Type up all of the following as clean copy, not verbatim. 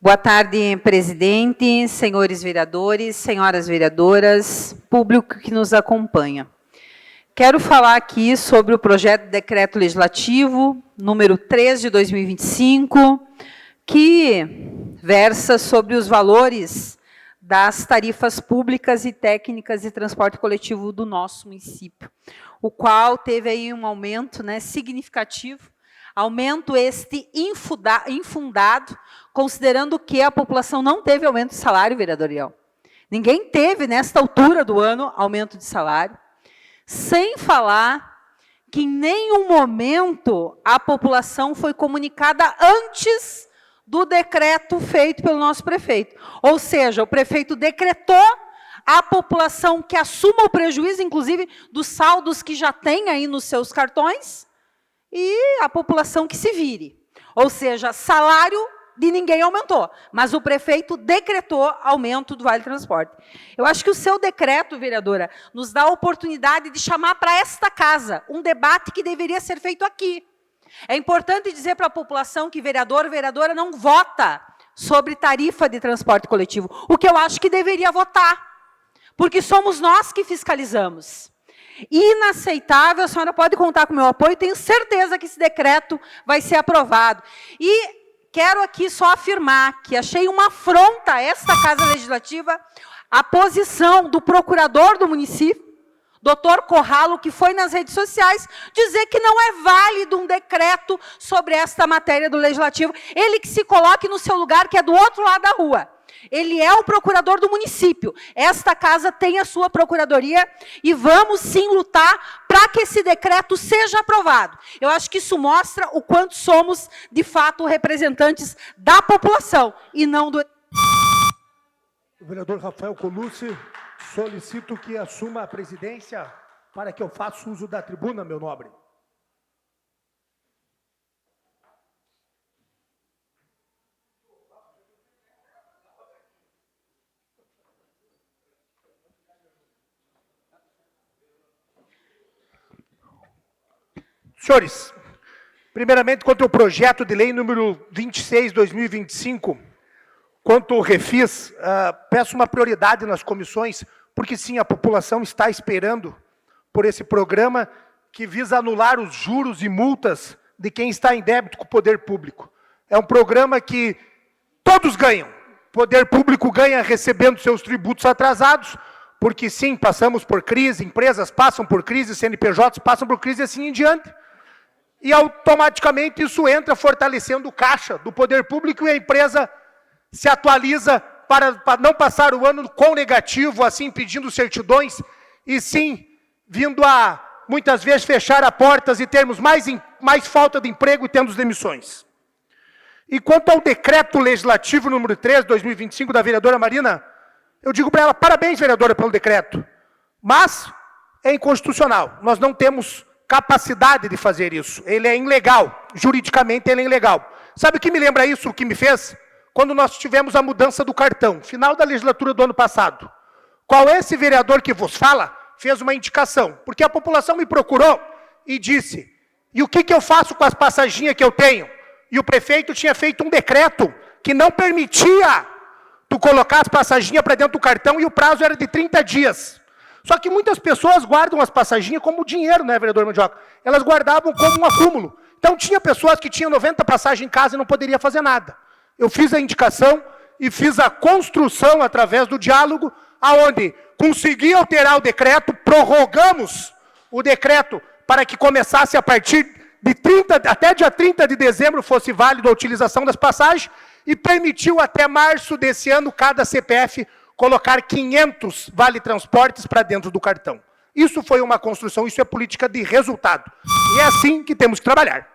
Boa tarde, presidente, senhores vereadores, senhoras vereadoras, público que nos acompanha. Quero falar aqui sobre o projeto de decreto legislativo número 3 de 2025, que versa sobre os valores das tarifas públicas e técnicas de transporte coletivo do nosso município, o qual teve aí um aumento, significativo, aumento este infundado, considerando que a população não teve aumento de salário, vereador Iel. Ninguém teve, nesta altura do ano, aumento de salário. Sem falar que em nenhum momento a população foi comunicada antes do decreto feito pelo nosso prefeito. Ou seja, o prefeito decretou a população que assuma o prejuízo, inclusive, dos saldos que já tem aí nos seus cartões, e a população que se vire. Ou seja, salário de ninguém aumentou, mas o prefeito decretou aumento do Vale Transporte. Eu acho que o seu decreto, vereadora, nos dá a oportunidade de chamar para esta casa um debate que deveria ser feito aqui. É importante dizer para a população que vereador, vereadora não vota sobre tarifa de transporte coletivo, o que eu acho que deveria votar, porque somos nós que fiscalizamos. Inaceitável, a senhora pode contar com o meu apoio, tenho certeza que esse decreto vai ser aprovado. E quero aqui só afirmar que achei uma afronta a esta Casa Legislativa a posição do procurador do município, doutor Corralo, que foi nas redes sociais dizer que não é válido um decreto sobre esta matéria do Legislativo. Ele que se coloque no seu lugar, que é do outro lado da rua. Ele é o procurador do município. Esta casa tem a sua procuradoria e vamos sim lutar para que esse decreto seja aprovado. Eu acho que isso mostra o quanto somos, de fato, representantes da população e não do... O vereador Rafael Colucci, solicito que assuma a presidência para que eu faça uso da tribuna, meu nobre. Senhores, primeiramente, quanto ao projeto de lei número 26/2025, quanto ao refis, peço uma prioridade nas comissões, porque sim, a população está esperando por esse programa que visa anular os juros e multas de quem está em débito com o poder público. É um programa que todos ganham. O poder público ganha recebendo seus tributos atrasados, porque sim, passamos por crise, empresas passam por crise, CNPJs passam por crise e assim em diante. E automaticamente isso entra fortalecendo o caixa do poder público e a empresa se atualiza para não passar o ano com negativo, assim pedindo certidões, e sim vindo a, muitas vezes, fechar as portas e termos mais falta de emprego e temos demissões. E quanto ao decreto legislativo número 3, de 2025, da vereadora Marina, eu digo para ela, parabéns, vereadora, pelo decreto, mas é inconstitucional, nós não temos capacidade de fazer isso, ele é ilegal, juridicamente ele é ilegal. Sabe o que me lembra isso, o que me fez? Quando nós tivemos a mudança do cartão, final da legislatura do ano passado. Qual esse vereador que vos fala fez uma indicação, porque a população me procurou e disse, e o que eu faço com as passaginhas que eu tenho? E o prefeito tinha feito um decreto que não permitia tu colocar as passaginhas para dentro do cartão e o prazo era de 30 dias. Só que muitas pessoas guardam as passaginhas como dinheiro, né, vereador Mandioca? Elas guardavam como um acúmulo. Então tinha pessoas que tinham 90 passagens em casa e não poderia fazer nada. Eu fiz a indicação e fiz a construção através do diálogo, aonde consegui alterar o decreto, prorrogamos o decreto para que começasse a partir de até dia 30 de dezembro fosse válido a utilização das passagens e permitiu até março desse ano cada CPF colocar 500 vale-transportes para dentro do cartão. Isso foi uma construção, isso é política de resultado. E é assim que temos que trabalhar.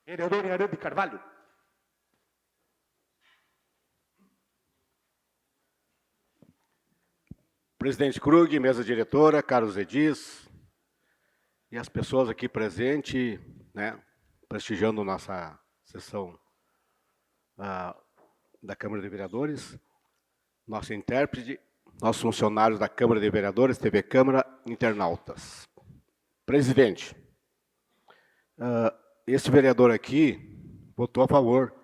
Vereador Yaran de Carvalho. Presidente Krug, mesa diretora, caros edis, e as pessoas aqui presentes, prestigiando nossa sessão da Câmara de Vereadores, nosso intérprete, nossos funcionários da Câmara de Vereadores, TV Câmara, internautas. Presidente, esse vereador aqui votou a favor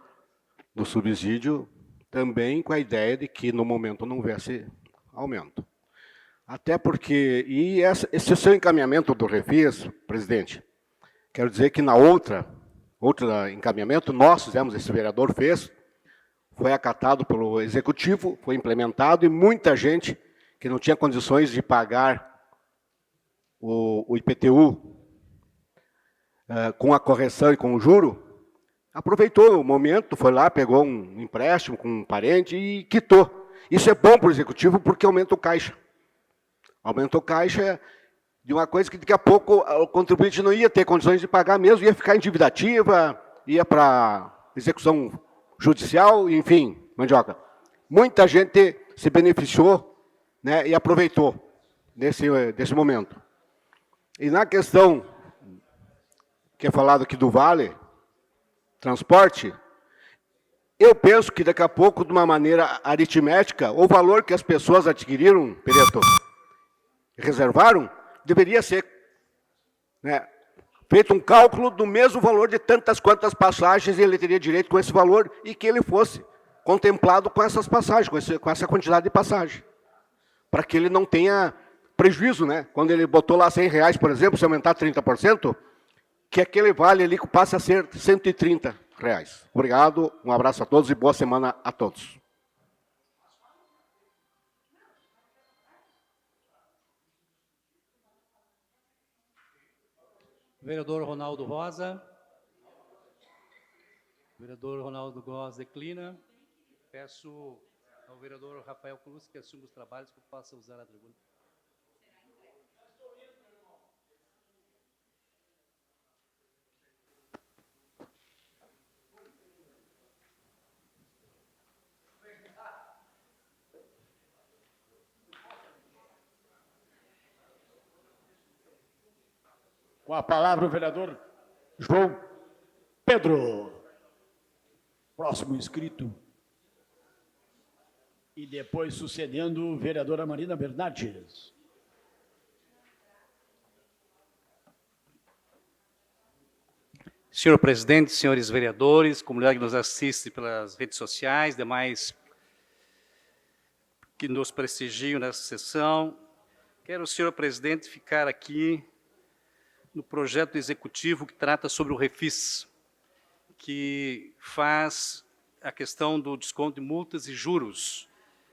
do subsídio, também com a ideia de que, no momento, não houvesse aumento. Até porque, e esse seu encaminhamento do Refis, presidente, quero dizer que na outro encaminhamento, nós fizemos, esse vereador fez, foi acatado pelo Executivo, foi implementado, e muita gente que não tinha condições de pagar o IPTU com a correção e com o juro, aproveitou o momento, foi lá, pegou um empréstimo com um parente e quitou. Isso é bom para o Executivo porque aumenta o caixa. Aumenta o caixa de uma coisa que daqui a pouco o contribuinte não ia ter condições de pagar mesmo, ia ficar endividativa, ia para execução judicial, enfim, Mandioca. Muita gente se beneficiou, né, e aproveitou desse momento. E na questão que é falado aqui do Vale, transporte, eu penso que daqui a pouco, de uma maneira aritmética, o valor que as pessoas adquiriram, Pereto, reservaram, deveria ser, né, feito um cálculo do mesmo valor de tantas quantas passagens ele teria direito com esse valor e que ele fosse contemplado com essas passagens, com essa quantidade de passagem. Para que ele não tenha prejuízo, né? Quando ele botou lá R$100, por exemplo, se aumentar 30%, que aquele vale ali passe a ser R$130. Obrigado, um abraço a todos e boa semana a todos. Vereador Ronaldo Rosa. Vereador Ronaldo Rosa declina. Peço ao vereador Rafael Cruz que assuma os trabalhos que possa usar a tribuna. Com a palavra o vereador João Pedro. Próximo inscrito. E depois sucedendo, vereadora Marina Bernardes. Senhor presidente, senhores vereadores, comunidade que nos assiste pelas redes sociais, demais que nos prestigiam nessa sessão, quero, senhor presidente, ficar aqui no projeto executivo que trata sobre o Refis, que faz a questão do desconto de multas e juros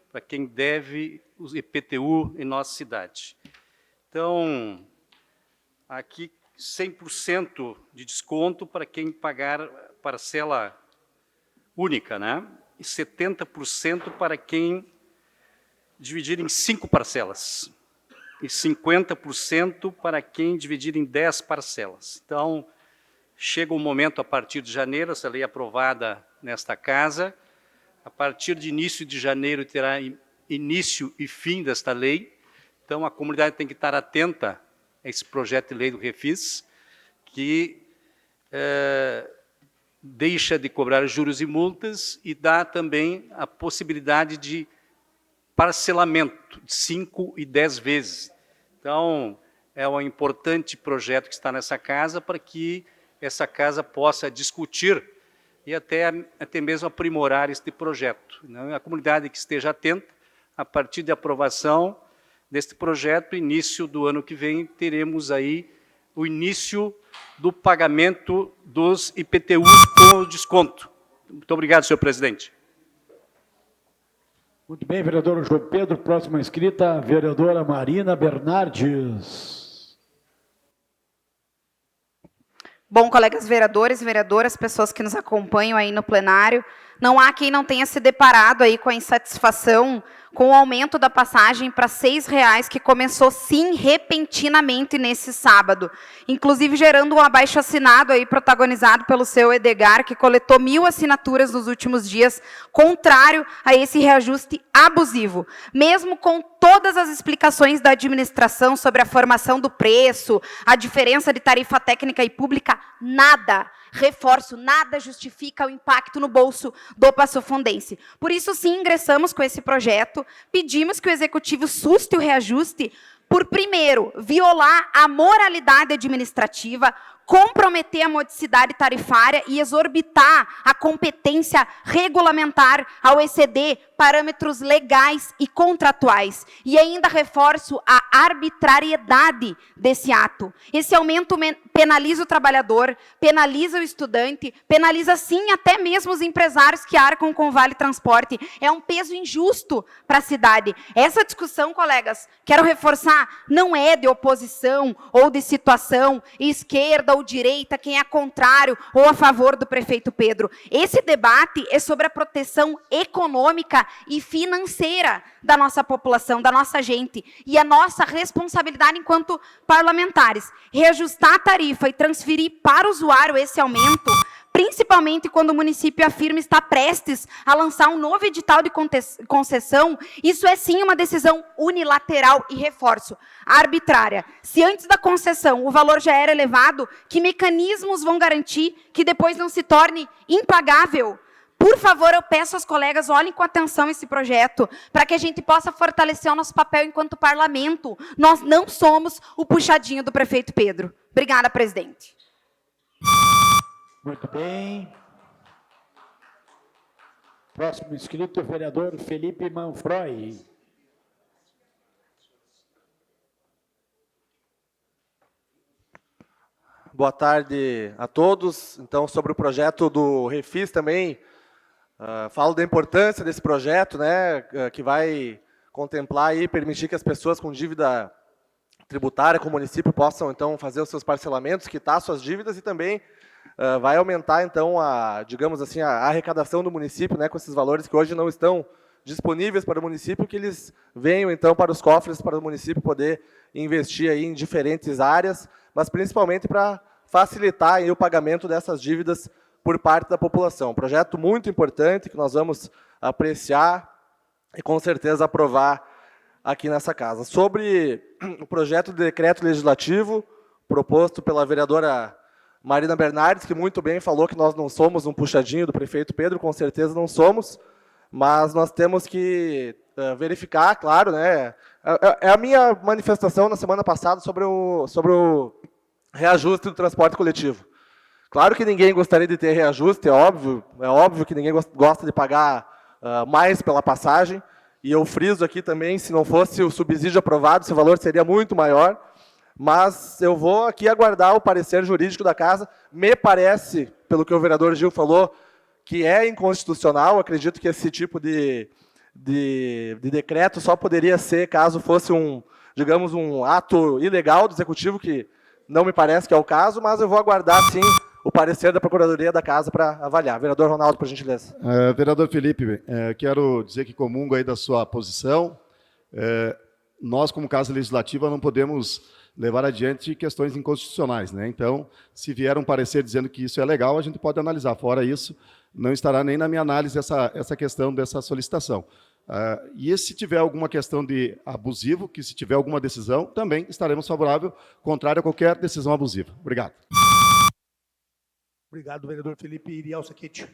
para quem deve o IPTU em nossa cidade. Então, aqui 100% de desconto para quem pagar parcela única, né? E 70% para quem dividir em 5 parcelas. E 50% para quem dividir em 10 parcelas. Então, chega um momento, a partir de janeiro, essa lei aprovada nesta casa, a partir de início de janeiro terá início e fim desta lei, então a comunidade tem que estar atenta a esse projeto de lei do Refis, que deixa de cobrar juros e multas e dá também a possibilidade de parcelamento de 5 e 10 vezes. Então, é um importante projeto que está nessa casa para que essa casa possa discutir e até mesmo aprimorar este projeto. A comunidade que esteja atenta, a partir da aprovação deste projeto, início do ano que vem, teremos aí o início do pagamento dos IPTUs com o desconto. Muito obrigado, senhor presidente. Muito bem, vereador João Pedro. Próxima inscrita, vereadora Marina Bernardes. Bom, colegas vereadores e vereadoras, pessoas que nos acompanham aí no plenário, não há quem não tenha se deparado aí com a insatisfação com o aumento da passagem para R$6, que começou, sim, repentinamente nesse sábado. Inclusive, gerando um abaixo-assinado aí protagonizado pelo seu Edgar, que coletou 1.000 assinaturas nos últimos dias, contrário a esse reajuste abusivo. Mesmo com todas as explicações da administração sobre a formação do preço, a diferença de tarifa técnica e pública, nada Reforço, nada justifica o impacto no bolso do passofundense. Por isso, sim, ingressamos com esse projeto, pedimos que o Executivo suste o reajuste por, primeiro, violar a moralidade administrativa, comprometer a modicidade tarifária e exorbitar a competência regulamentar ao exceder parâmetros legais e contratuais. E ainda reforço a arbitrariedade desse ato. Esse aumento penaliza o trabalhador, penaliza o estudante, penaliza, sim, até mesmo os empresários que arcam com o Vale Transporte. É um peso injusto para a cidade. Essa discussão, colegas, quero reforçar, não é de oposição ou de situação, esquerda ou direita, quem é contrário ou a favor do prefeito Pedro. Esse debate é sobre a proteção econômica e financeira da nossa população, da nossa gente. E a nossa responsabilidade enquanto parlamentares, reajustar a tarifa e transferir para o usuário esse aumento, principalmente quando o município afirma estar prestes a lançar um novo edital de concessão, isso é sim uma decisão unilateral e, reforço, arbitrária. Se antes da concessão o valor já era elevado, que mecanismos vão garantir que depois não se torne impagável? Por favor, eu peço aos colegas, olhem com atenção esse projeto, para que a gente possa fortalecer o nosso papel enquanto parlamento. Nós não somos o puxadinho do prefeito Pedro. Obrigada, presidente. Muito bem. Próximo inscrito, o vereador Felipe Manfroy. Boa tarde a todos. Então, sobre o projeto do Refis também, falo da importância desse projeto, né, que vai contemplar e permitir que as pessoas com dívida tributária com o município possam, então, fazer os seus parcelamentos, quitar suas dívidas e também vai aumentar, então, digamos assim, a arrecadação do município, né, com esses valores que hoje não estão disponíveis para o município, que eles venham, então, para os cofres, para o município poder investir aí em diferentes áreas, mas principalmente para facilitar aí o pagamento dessas dívidas por parte da população. Um projeto muito importante que nós vamos apreciar e, com certeza, aprovar aqui nessa casa. Sobre o projeto de decreto legislativo proposto pela vereadora Marina Bernardes, que muito bem falou que nós não somos um puxadinho do prefeito Pedro, com certeza não somos, mas nós temos que verificar, claro, né? É a minha manifestação na semana passada sobre o reajuste do transporte coletivo. Claro que ninguém gostaria de ter reajuste, é óbvio que ninguém gosta de pagar mais pela passagem, e eu friso aqui também, se não fosse o subsídio aprovado, esse valor seria muito maior, mas eu vou aqui aguardar o parecer jurídico da casa. Me parece, pelo que o vereador Gil falou, que é inconstitucional. Acredito que esse tipo de decreto só poderia ser caso fosse digamos, um ato ilegal do Executivo, que não me parece que é o caso, mas eu vou aguardar, sim, o parecer da Procuradoria da Casa para avaliar. Vereador Ronaldo, por gentileza. Vereador Felipe, quero dizer que comungo aí da sua posição. Nós, como Casa Legislativa, não podemos levar adiante questões inconstitucionais, né? Então, se vier um parecer dizendo que isso é legal, a gente pode analisar. Fora isso, não estará nem na minha análise essa questão dessa solicitação. E se tiver alguma questão de abusivo, que se tiver alguma decisão, também estaremos favorável, contrário a qualquer decisão abusiva. Obrigado. Obrigado, vereador Felipe Iriel Saquete.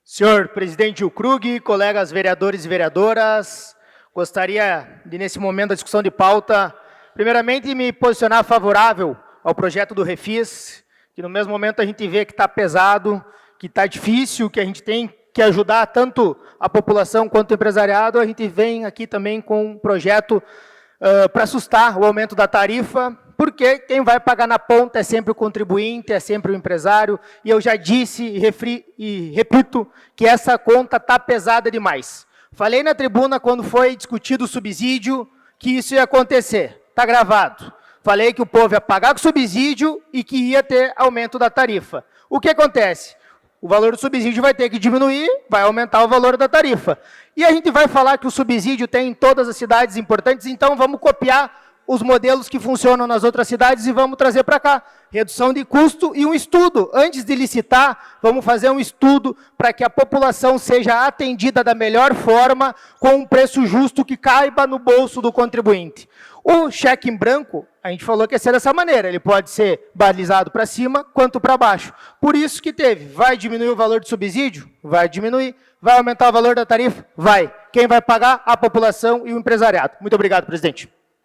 Senhor presidente Gil Krug, colegas vereadores e vereadoras, gostaria de, nesse momento da discussão de pauta, primeiramente me posicionar favorável ao projeto do Refis, que no mesmo momento a gente vê que está pesado, que está difícil, que a gente tem que ajudar tanto a população quanto o empresariado. A gente vem aqui também com um projeto para assustar o aumento da tarifa, porque quem vai pagar na ponta é sempre o contribuinte, é sempre o empresário, e eu já disse e repito que essa conta está pesada demais. Falei na tribuna, quando foi discutido o subsídio, que isso ia acontecer, está gravado. Falei que o povo ia pagar com subsídio e que ia ter aumento da tarifa. O que acontece? O valor do subsídio vai ter que diminuir, vai aumentar o valor da tarifa. E a gente vai falar que o subsídio tem em todas as cidades importantes, então vamos copiar os modelos que funcionam nas outras cidades e vamos trazer para cá. Redução de custo e um estudo. Antes de licitar, vamos fazer um estudo para que a população seja atendida da melhor forma, com um preço justo que caiba no bolso do contribuinte. O cheque em branco, a gente falou que ia ser dessa maneira, ele pode ser balizado para cima quanto para baixo. Por isso que teve, vai diminuir o valor de subsídio? Vai diminuir. Vai aumentar o valor da tarifa? Vai. Quem vai pagar? A população e o empresariado. Muito obrigado, presidente.